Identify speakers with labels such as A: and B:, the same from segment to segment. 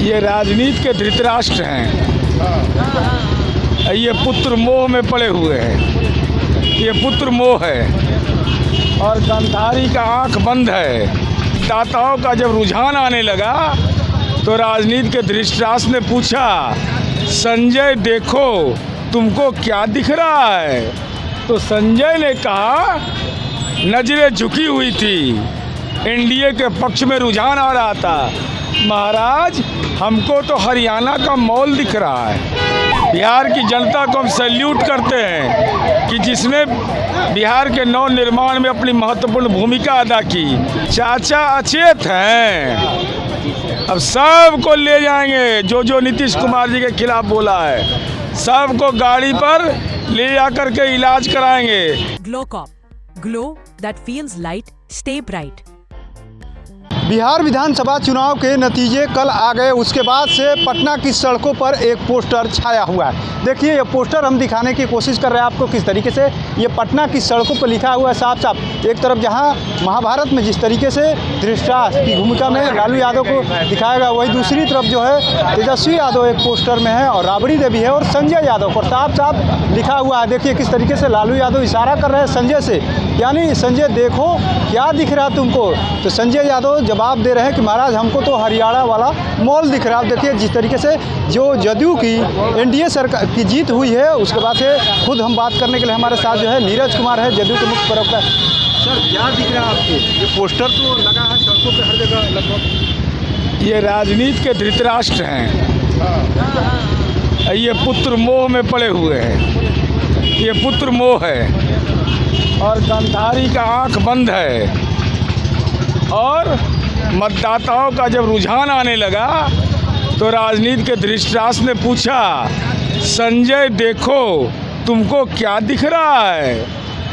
A: ये राजनीति के धृतराष्ट्र हैं। ये पुत्र मोह में पड़े हुए हैं। ये पुत्र मोह है और गांधारी का आंख बंद है। दाताओं का जब रुझान आने लगा तो राजनीति के धृतराष्ट्र ने पूछा, संजय देखो तुमको क्या दिख रहा है? तो संजय ने कहा, नजरें झुकी हुई थी, एनडीए के पक्ष में रुझान आ रहा था। महाराज हमको तो हरियाणा का मॉल दिख रहा है। बिहार की जनता को हम सैल्यूट करते हैं कि जिसने बिहार के नव निर्माण में अपनी महत्वपूर्ण भूमिका अदा की। चाचा अचेत हैं, अब सबको ले जाएंगे। जो नीतीश कुमार जी के खिलाफ बोला है सबको गाड़ी पर ले जाकर के इलाज कराएंगे।
B: ग्लोकॉप, glow that feels light, stay bright.
C: Bihar विधानसभा चुनाव के नतीजे कल आ गए। उसके बाद से पटना की सड़कों पर एक पोस्टर छाया हुआ है। देखिए ये पोस्टर हम दिखाने की कोशिश कर रहे हैं आपको किस तरीके से ये पटना की सड़कों पर लिखा हुआ है साफ साफ। एक तरफ जहां महाभारत में जिस तरीके से धृतराष्ट्र की भूमिका में लालू यादव को दिखाया गया, वही दूसरी तरफ जो है तेजस्वी यादव एक पोस्टर में है और राबड़ी देवी है और संजय यादव पर साफ साफ लिखा हुआ है। देखिए किस तरीके से लालू यादव इशारा कर रहे हैं संजय से, यानी संजय देखो क्या दिख रहा है तुमको। तो संजय यादव जवाब दे रहे हैं कि महाराज हमको तो हरियाणा वाला मॉल दिख रहा है। देखिए जिस तरीके से जो जदयू की एनडीए सरकार की जीत हुई है उसके बाद से खुद हम बात करने के लिए हमारे साथ जो है नीरज कुमार है, जदयू के मुख्य प्रवक्ता। सर क्या दिख रहा है आपको? ये पोस्टर तो लगा है सड़कों पे हर जगह लगभग।
A: ये राजनीति के धृतराष्ट्र हैं। ये पुत्र मोह में पड़े हुए हैं। ये पुत्र मोह है और गांधारी का आंख बंद है। और मतदाताओं का जब रुझान आने लगा तो राजनीति के धृतराष्ट्र ने पूछा, संजय देखो तुमको क्या दिख रहा है?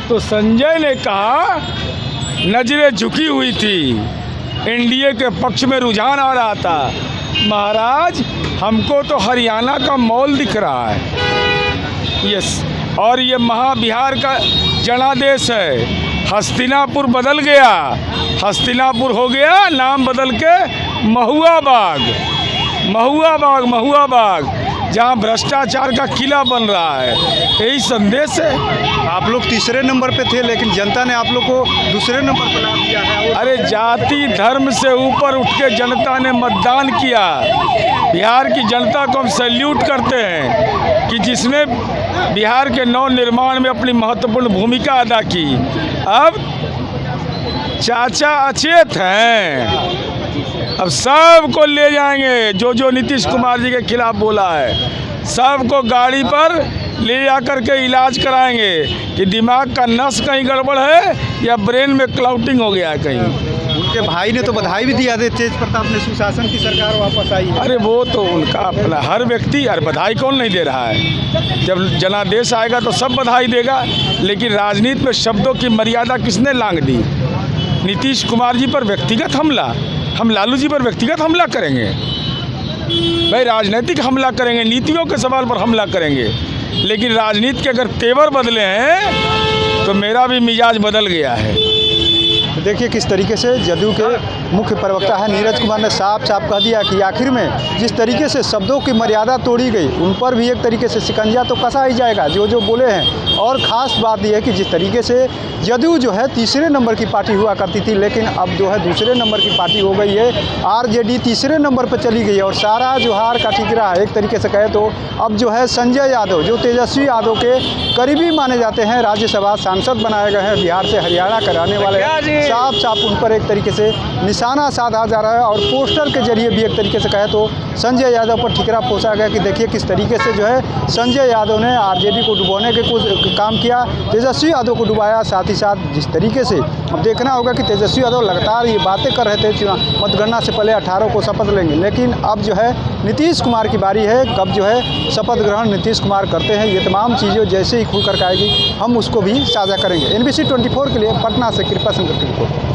A: तो संजय ने कहा, नजरें झुकी हुई थी, एनडीए के पक्ष में रुझान आ रहा था। महाराज हमको तो हरियाणा का मॉल दिख रहा है। यस, और ये बिहार का जनादेश है। हस्तिनापुर बदल गया, हस्तिनापुर हो गया नाम बदल के महुआ बाग, महुआ बाग, महुआ बाग, जहाँ भ्रष्टाचार का किला बन रहा है। यही संदेश है।
C: आप लोग तीसरे नंबर पे थे लेकिन जनता ने आप लोग को दूसरे नंबर पर ला दिया है।
A: अरे जाति धर्म से ऊपर उठ के जनता ने मतदान किया। बिहार की जनता को हम सैल्यूट करते हैं कि जिसने बिहार के नव निर्माण में अपनी महत्वपूर्ण भूमिका अदा की। अब चाचा अचेत हैं, अब सबको ले जाएंगे। जो नीतीश कुमार जी के खिलाफ बोला है सबको गाड़ी पर ले जाकर के इलाज कराएंगे कि दिमाग का नस कहीं गड़बड़ है या ब्रेन में क्लाउटिंग हो गया है कहीं।
C: उनके भाई ने तो बधाई भी दिया, तेज प्रताप ने, सुशासन की सरकार वापस आई है।
A: अरे वो तो उनका अपना हर व्यक्ति, अरे बधाई कौन नहीं दे रहा है? जब जनादेश आएगा तो सब बधाई देगा। लेकिन राजनीति में शब्दों की मर्यादा किसने लांघ दी? नीतीश कुमार जी पर व्यक्तिगत हमला, हम लालू जी पर व्यक्तिगत हमला करेंगे? भाई राजनीतिक हमला करेंगे, नीतियों के सवाल पर हमला करेंगे। लेकिन राजनीति के अगर तेवर बदले हैं तो मेरा भी मिजाज बदल गया है।
C: देखिए किस तरीके से जदयू के मुख्य प्रवक्ता है नीरज कुमार ने साफ साफ कह दिया कि आखिर में जिस तरीके से शब्दों की मर्यादा तोड़ी गई उन पर भी एक तरीके से शिकंजा तो कसा ही जाएगा जो बोले हैं। और ख़ास बात यह है कि जिस तरीके से जदयू जो है तीसरे नंबर की पार्टी हुआ करती थी लेकिन अब जो है दूसरे नंबर की पार्टी हो गई है। आरजेडी तीसरे नंबर पर चली गई है और सारा जो हार का ठिकरा है एक तरीके से कहे तो अब जो है संजय यादव जो तेजस्वी यादव के करीबी माने जाते हैं, राज्यसभा सांसद बनाए गए हैं, बिहार से हरियाणा कराने वाले, साफ साफ उन पर एक तरीके से निशाना साधा जा रहा है। और पोस्टर के जरिए भी एक तरीके से कहे तो संजय यादव पर ठिकरा पोसा गया कि देखिए किस तरीके से जो है संजय यादव ने आरजेडी को डुबोने के कुछ काम किया, तेजस्वी यादव को डुबाया। साथ ही साथ जिस तरीके से अब देखना होगा कि तेजस्वी यादव लगातार ये बातें कर रहे थे चुनाव मतगणना से पहले 18 को शपथ लेंगे, लेकिन अब जो है नीतीश कुमार की बारी है। कब जो है शपथ ग्रहण नीतीश कुमार करते हैं, ये तमाम चीज़ें जैसे ही खुल कर आएगी हम उसको भी साझा करेंगे। NBC 24 के लिए पटना से कृपा शंकर की रिपोर्ट।